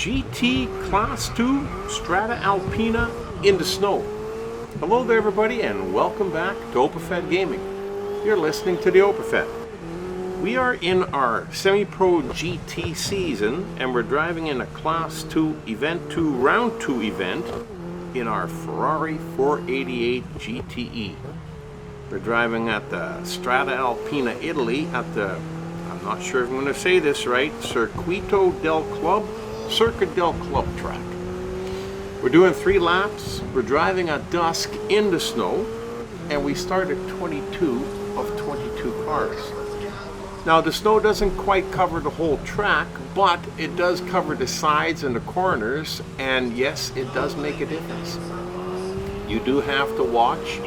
GT Class 2 Strada Alpina in the snow. Hello there everybody and welcome back to OpenFed Gaming. You're listening to the OpenFed. We are in our semi-pro GT season and we're driving in a Class 2 Event 2 Round 2 event in our Ferrari 488 GTE. We're driving at the Strada Alpina, Italy at the, I'm not sure if I'm going to say this right, Circuit del Club track. We're doing 3 laps. We're driving at dusk in the snow and we start at 22 of 22 cars. Now the snow doesn't quite cover the whole track, but it does cover the sides and the corners, and yes, it does make a difference. You do have to watch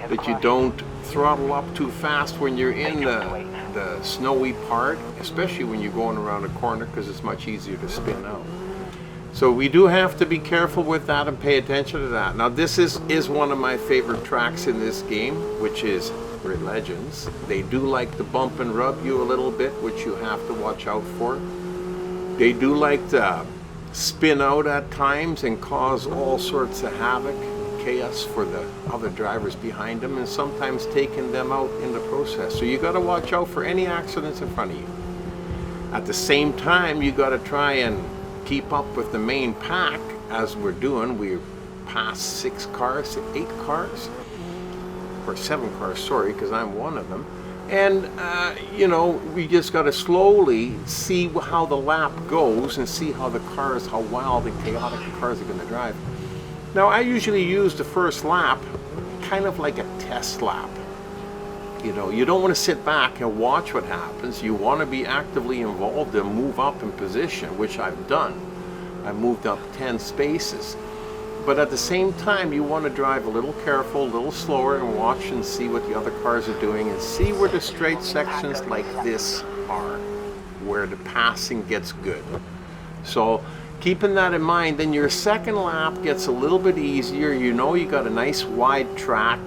that you don't throttle up too fast when you're in the snowy part, especially when you're going around a corner, because it's much easier to spin out. So we do have to be careful with that and pay attention to that. Now this is one of my favorite tracks in this game, which is Legends. They do like to bump and rub you a little bit, which you have to watch out for. They do like to spin out at times and cause all sorts of havoc, chaos for the other drivers behind them, and sometimes taking them out in the process. So you got to watch out for any accidents in front of you. At the same time, you got to try and keep up with the main pack as we're doing. We're past 8 cars, or 7 cars, sorry, because I'm one of them. And you know, we just got to slowly see how the lap goes and see how how wild and chaotic the cars are going to drive. Now I usually use the first lap kind of like a test lap. You know, you don't want to sit back and watch what happens. You want to be actively involved and move up in position, which I've done. I moved up 10 spaces. But at the same time, you want to drive a little careful, a little slower, and watch and see what the other cars are doing and see where the straight sections like this are, where the passing gets good. So keeping that in mind, then your second lap gets a little bit easier. You know you got a nice wide track.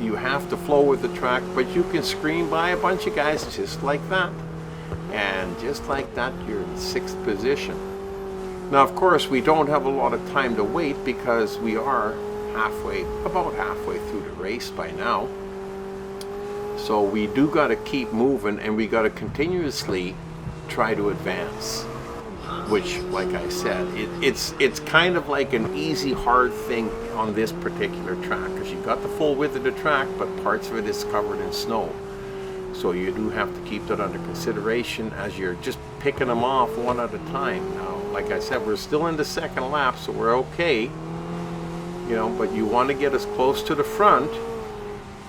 You have to flow with the track, but you can screen by a bunch of guys just like that. And just like that, you're in 6th position. Now, of course, we don't have a lot of time to wait because we are about halfway through the race by now. So we do got to keep moving and we got to continuously try to advance. Which, like I said, it's kind of like an easy, hard thing on this particular track because you've got the full width of the track, but parts of it is covered in snow. So you do have to keep that under consideration as you're just picking them off one at a time. Now, like I said, we're still in the second lap, so we're okay. You know, but you want to get as close to the front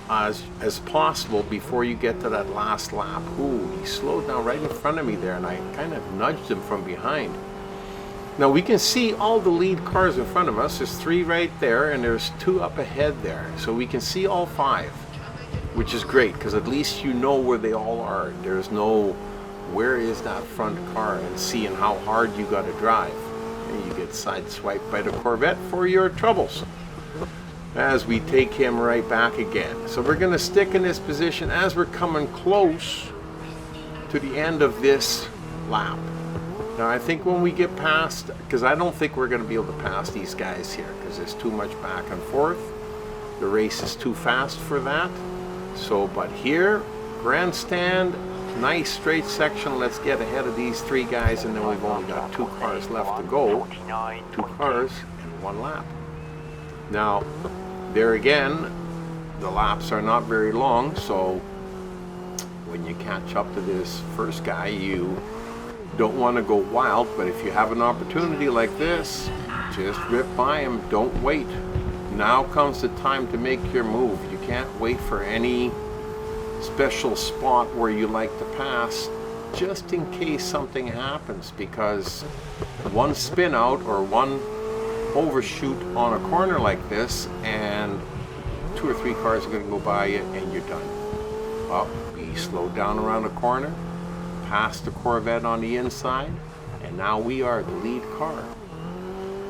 as possible before you get to that last lap. Ooh, he slowed down right in front of me there, and I kind of nudged him from behind. Now we can see all the lead cars in front of us. There's 3 right there, and there's 2 up ahead there. So we can see all 5, which is great, because at least you know where they all are. There's no, where is that front car, and seeing how hard you got to drive. And you get sideswiped by the Corvette for your troubles as we take him right back again. So we're going to stick in this position as we're coming close to the end of this lap. Now I think when we get past, because I don't think we're going to be able to pass these guys here because there's too much back and forth. The race is too fast for that. So, but here, grandstand, nice straight section. Let's get ahead of these 3 guys, and then we've only got 2 cars left to go. 2 cars and 1 lap. Now, there again, the laps are not very long, so when you catch up to this first guy, you don't want to go wild, but if you have an opportunity like this, just rip by him. Don't wait. Now comes the time to make your move. You can't wait for any special spot where you like to pass, just in case something happens, because one spin out or one overshoot on a corner like this and 2 or 3 cars are going to go by you and you're done. Well, we slowed down around the corner, past the Corvette on the inside, and now we are the lead car.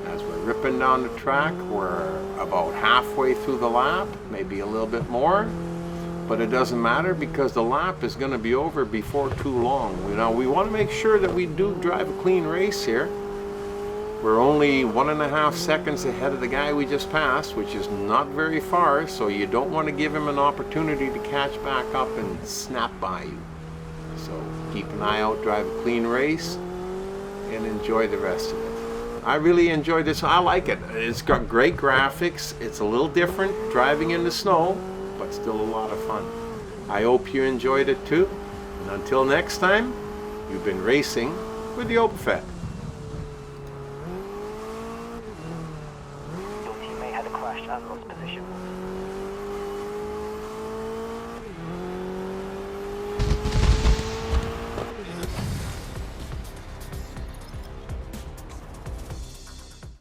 As we're ripping down the track, we're about halfway through the lap, maybe a little bit more, but it doesn't matter because the lap is going to be over before too long. You know, we want to make sure that we do drive a clean race here. We're only 1.5 seconds ahead of the guy we just passed, which is not very far, so you don't want to give him an opportunity to catch back up and snap by you. So keep an eye out, drive a clean race, and enjoy the rest of it. I really enjoyed this. I like it. It's got great graphics. It's a little different driving in the snow, but still a lot of fun. I hope you enjoyed it too. And until next time, you've been racing with the Oberfett. Your teammate had a crash and lost position.